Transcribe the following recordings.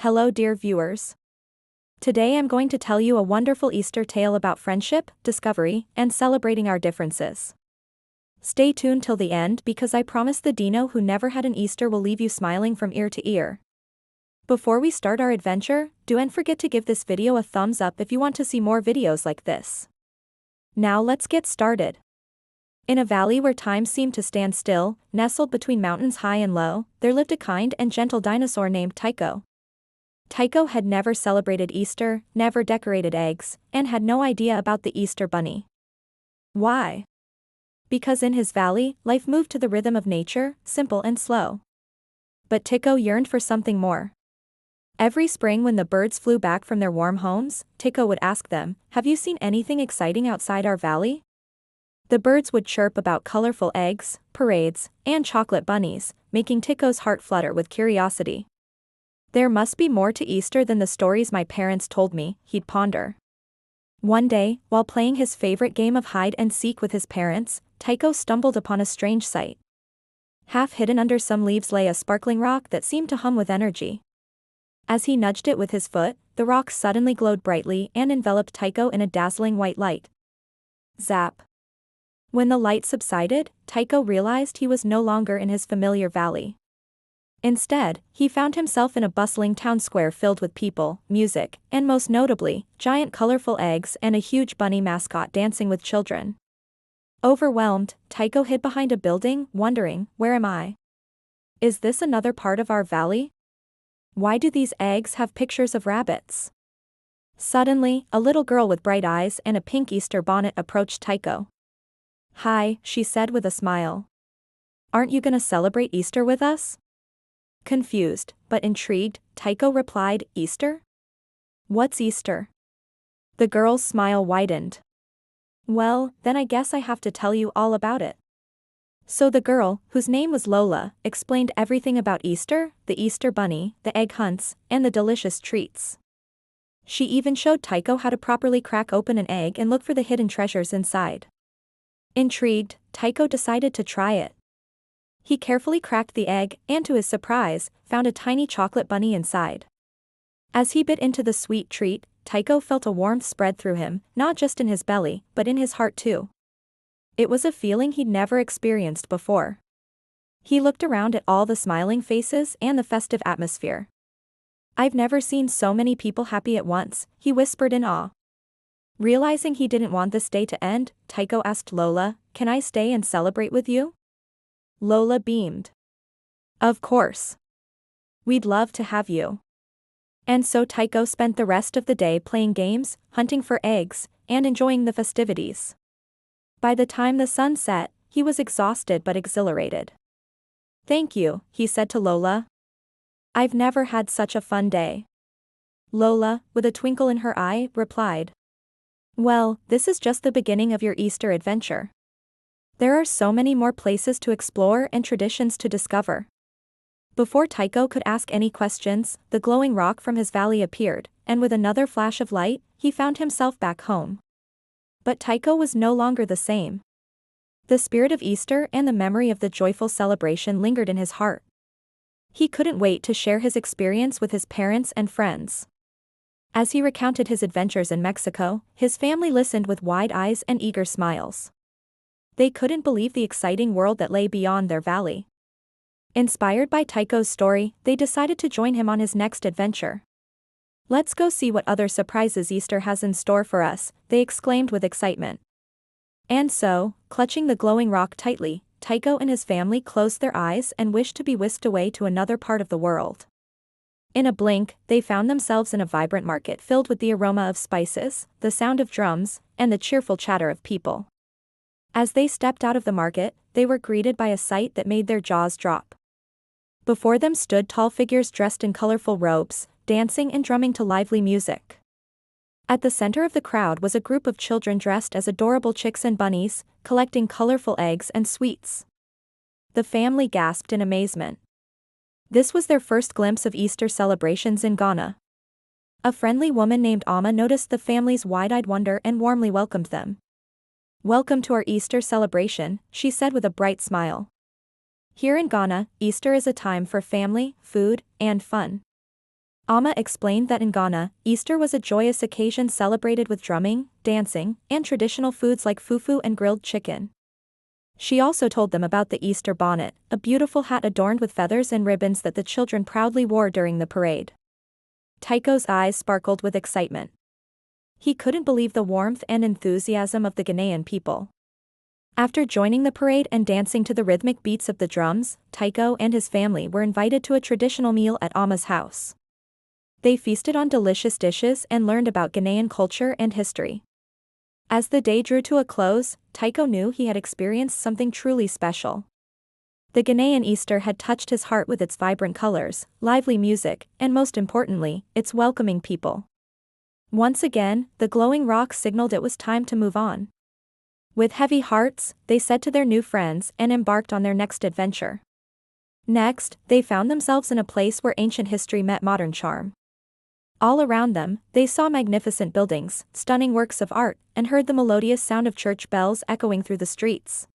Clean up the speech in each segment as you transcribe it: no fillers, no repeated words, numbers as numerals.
Hello dear viewers. Today I'm going to tell you a wonderful Easter tale about friendship, discovery, and celebrating our differences. Stay tuned till the end because I promise the Dino who never had an Easter will leave you smiling from ear to ear. Before we start our adventure, don't forget to give this video a thumbs up if you want to see more videos like this. Now let's get started. In a valley where time seemed to stand still, nestled between mountains high and low, there lived a kind and gentle dinosaur named Tycho. Tycho had never celebrated Easter, never decorated eggs, and had no idea about the Easter bunny. Why? Because in his valley, life moved to the rhythm of nature, simple and slow. But Tycho yearned for something more. Every spring when the birds flew back from their warm homes, Tycho would ask them, "Have you seen anything exciting outside our valley?" The birds would chirp about colorful eggs, parades, and chocolate bunnies, making Tycho's heart flutter with curiosity. There must be more to Easter than the stories my parents told me, he'd ponder. One day, while playing his favorite game of hide and seek with his parents, Tycho stumbled upon a strange sight. Half hidden under some leaves lay a sparkling rock that seemed to hum with energy. As he nudged it with his foot, the rock suddenly glowed brightly and enveloped Tycho in a dazzling white light. Zap! When the light subsided, Tycho realized he was no longer in his familiar valley. Instead, he found himself in a bustling town square filled with people, music, and most notably, giant colorful eggs and a huge bunny mascot dancing with children. Overwhelmed, Tycho hid behind a building, wondering, "Where am I? Is this another part of our valley? Why do these eggs have pictures of rabbits?" Suddenly, a little girl with bright eyes and a pink Easter bonnet approached Tycho. "Hi," she said with a smile. "Aren't you gonna celebrate Easter with us?" Confused, but intrigued, Tycho replied, "Easter? What's Easter?" The girl's smile widened. "Well, then I guess I have to tell you all about it." So the girl, whose name was Lola, explained everything about Easter, the Easter bunny, the egg hunts, and the delicious treats. She even showed Tycho how to properly crack open an egg and look for the hidden treasures inside. Intrigued, Tycho decided to try it. He carefully cracked the egg and, to his surprise, found a tiny chocolate bunny inside. As he bit into the sweet treat, Tycho felt a warmth spread through him, not just in his belly, but in his heart too. It was a feeling he'd never experienced before. He looked around at all the smiling faces and the festive atmosphere. "I've never seen so many people happy at once," he whispered in awe. Realizing he didn't want this day to end, Tycho asked Lola, "Can I stay and celebrate with you?" Lola beamed. "Of course. We'd love to have you." And so Tycho spent the rest of the day playing games, hunting for eggs, and enjoying the festivities. By the time the sun set, he was exhausted but exhilarated. "Thank you," he said to Lola. "I've never had such a fun day." Lola, with a twinkle in her eye, replied, "Well, this is just the beginning of your Easter adventure. There are so many more places to explore and traditions to discover." Before Tycho could ask any questions, the glowing rock from his valley appeared, and with another flash of light, he found himself back home. But Tycho was no longer the same. The spirit of Easter and the memory of the joyful celebration lingered in his heart. He couldn't wait to share his experience with his parents and friends. As he recounted his adventures in Mexico, his family listened with wide eyes and eager smiles. They couldn't believe the exciting world that lay beyond their valley. Inspired by Tycho's story, they decided to join him on his next adventure. "Let's go see what other surprises Easter has in store for us," they exclaimed with excitement. And so, clutching the glowing rock tightly, Tycho and his family closed their eyes and wished to be whisked away to another part of the world. In a blink, they found themselves in a vibrant market filled with the aroma of spices, the sound of drums, and the cheerful chatter of people. As they stepped out of the market, they were greeted by a sight that made their jaws drop. Before them stood tall figures dressed in colorful robes, dancing and drumming to lively music. At the center of the crowd was a group of children dressed as adorable chicks and bunnies, collecting colorful eggs and sweets. The family gasped in amazement. This was their first glimpse of Easter celebrations in Ghana. A friendly woman named Amma noticed the family's wide-eyed wonder and warmly welcomed them. "Welcome to our Easter celebration," she said with a bright smile. "Here in Ghana, Easter is a time for family, food, and fun. Amma explained that in Ghana, Easter was a joyous occasion celebrated with drumming, dancing, and traditional foods like fufu and grilled chicken. She also told them about the Easter bonnet, a beautiful hat adorned with feathers and ribbons that the children proudly wore during the parade. Tycho's eyes sparkled with excitement. He couldn't believe the warmth and enthusiasm of the Ghanaian people. After joining the parade and dancing to the rhythmic beats of the drums, Tycho and his family were invited to a traditional meal at Amma's house. They feasted on delicious dishes and learned about Ghanaian culture and history. As the day drew to a close, Tycho knew he had experienced something truly special. The Ghanaian Easter had touched his heart with its vibrant colors, lively music, and most importantly, its welcoming people. Once again, the glowing rock signaled it was time to move on. With heavy hearts, they said to their new friends and embarked on their next adventure. Next, they found themselves in a place where ancient history met modern charm. All around them, they saw magnificent buildings, stunning works of art, and heard the melodious sound of church bells echoing through the streets.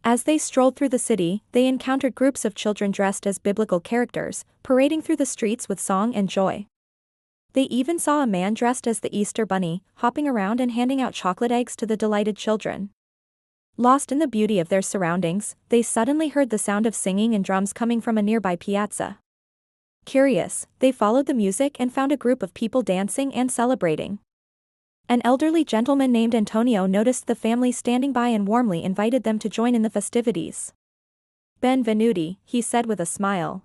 As they strolled through the city, they encountered groups of children dressed as biblical characters, parading through the streets with song and joy. They even saw a man dressed as the Easter Bunny, hopping around and handing out chocolate eggs to the delighted children. Lost in the beauty of their surroundings, they suddenly heard the sound of singing and drums coming from a nearby piazza. Curious, they followed the music and found a group of people dancing and celebrating. An elderly gentleman named Antonio noticed the family standing by and warmly invited them to join in the festivities. "Benvenuti," he said with a smile.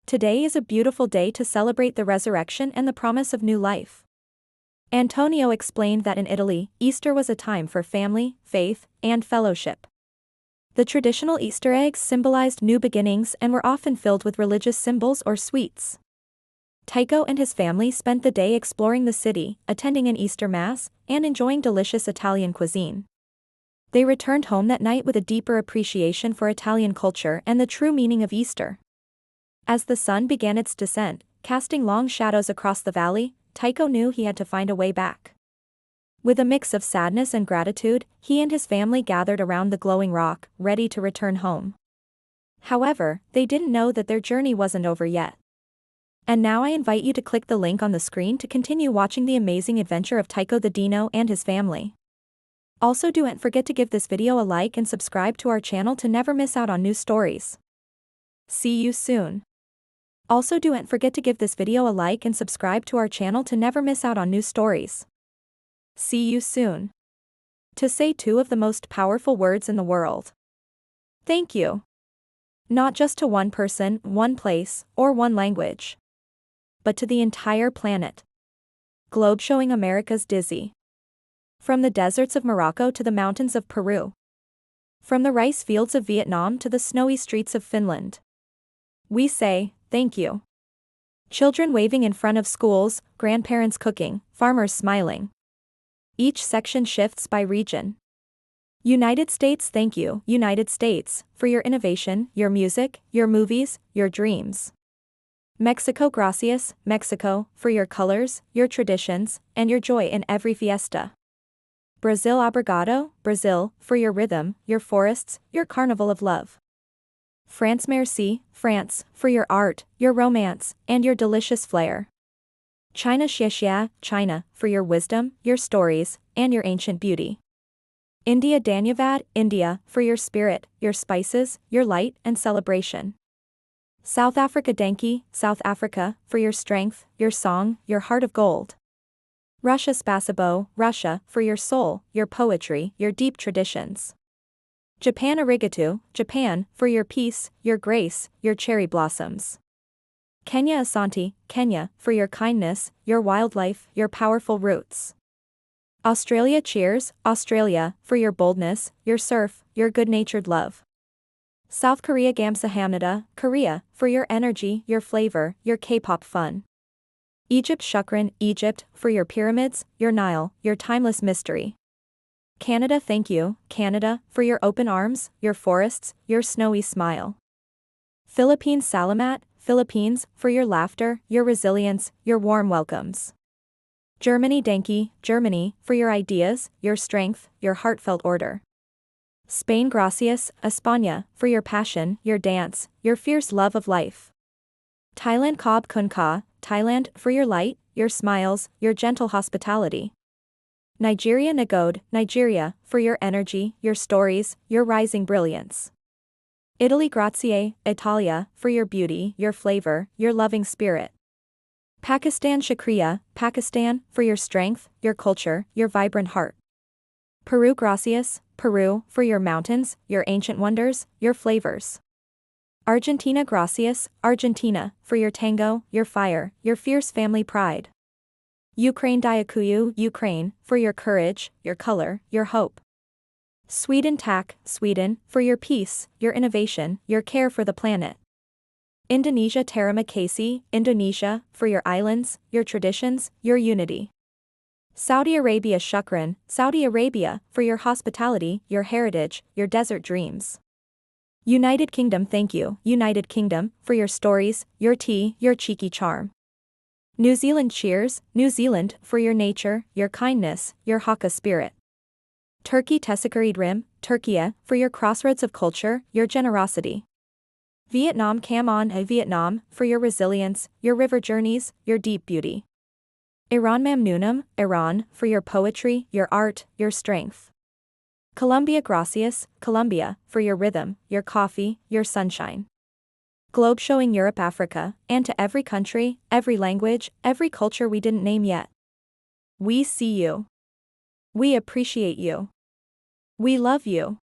"Today is a beautiful day to celebrate the resurrection and the promise of new life." Antonio explained that in Italy, Easter was a time for family, faith, and fellowship. The traditional Easter eggs symbolized new beginnings and were often filled with religious symbols or sweets. Tycho and his family spent the day exploring the city, attending an Easter Mass, and enjoying delicious Italian cuisine. They returned home that night with a deeper appreciation for Italian culture and the true meaning of Easter. As the sun began its descent, casting long shadows across the valley, Tycho knew he had to find a way back. With a mix of sadness and gratitude, he and his family gathered around the glowing rock, ready to return home. However, they didn't know that their journey wasn't over yet. And now I invite you to click the link on the screen to continue watching the amazing adventure of Tycho the Dino and his family. Also, don't forget to give this video a like and subscribe to our channel to never miss out on new stories. See you soon. Also, don't forget to give this video a like and subscribe to our channel to never miss out on new stories. See you soon. To say two of the most powerful words in the world. Thank you. Not just to one person, one place, or one language, but to the entire planet. Globe showing America's dizzy. From the deserts of Morocco to the mountains of Peru. From the rice fields of Vietnam to the snowy streets of Finland. We say, thank you. Children waving in front of schools, grandparents cooking, farmers smiling. Each section shifts by region. United States, thank you, United States, for your innovation, your music, your movies, your dreams. Mexico, gracias, Mexico, for your colors, your traditions, and your joy in every fiesta. Brazil, obrigado, Brazil, for your rhythm, your forests, your carnival of love. France, merci, France, for your art, your romance, and your delicious flair. China, xie, China, for your wisdom, your stories, and your ancient beauty. India, dhanyavad, India, for your spirit, your spices, your light, and celebration. South Africa, dankie, South Africa, for your strength, your song, your heart of gold. Russia, spasibo, Russia, for your soul, your poetry, your deep traditions. Japan, arigato, Japan, for your peace, your grace, your cherry blossoms. Kenya, asante, Kenya, for your kindness, your wildlife, your powerful roots. Australia, cheers, Australia, for your boldness, your surf, your good-natured love. South Korea, gamsahamnida, Korea, for your energy, your flavor, your K-pop fun. Egypt, shukran, Egypt, for your pyramids, your Nile, your timeless mystery. Canada, thank you, Canada, for your open arms, your forests, your snowy smile. Philippines, salamat, Philippines, for your laughter, your resilience, your warm welcomes. Germany, danke, Germany, for your ideas, your strength, your heartfelt order. Spain, gracias, España, for your passion, your dance, your fierce love of life. Thailand, Kob Kun Ka, Thailand, for your light, your smiles, your gentle hospitality. Nigeria Nagode, Nigeria, for your energy, your stories, your rising brilliance. Italy Grazie, Italia, for your beauty, your flavor, your loving spirit. Pakistan Shukriya, Pakistan, for your strength, your culture, your vibrant heart. Peru Gracias, Peru, for your mountains, your ancient wonders, your flavors. Argentina Gracias, Argentina, for your tango, your fire, your fierce family pride. Ukraine Dyakuyu, Ukraine, for your courage, your color, your hope. Sweden Tak, Sweden, for your peace, your innovation, your care for the planet. Indonesia Terima Kasih, Indonesia, for your islands, your traditions, your unity. Saudi Arabia Shukran, Saudi Arabia, for your hospitality, your heritage, your desert dreams. United Kingdom Thank you, United Kingdom, for your stories, your tea, your cheeky charm. New Zealand Cheers, New Zealand, for your nature, your kindness, your Hakka spirit. Turkey Teşekkür ederim, Turkey, for your crossroads of culture, your generosity. Vietnam Cam On Vietnam, for your resilience, your river journeys, your deep beauty. Iran Mamnunum, Iran, for your poetry, your art, your strength. Colombia Gracias, Colombia, for your rhythm, your coffee, your sunshine. Globe showing Europe Africa, and to every country, every language, every culture we didn't name yet. We see you. We appreciate you. We love you.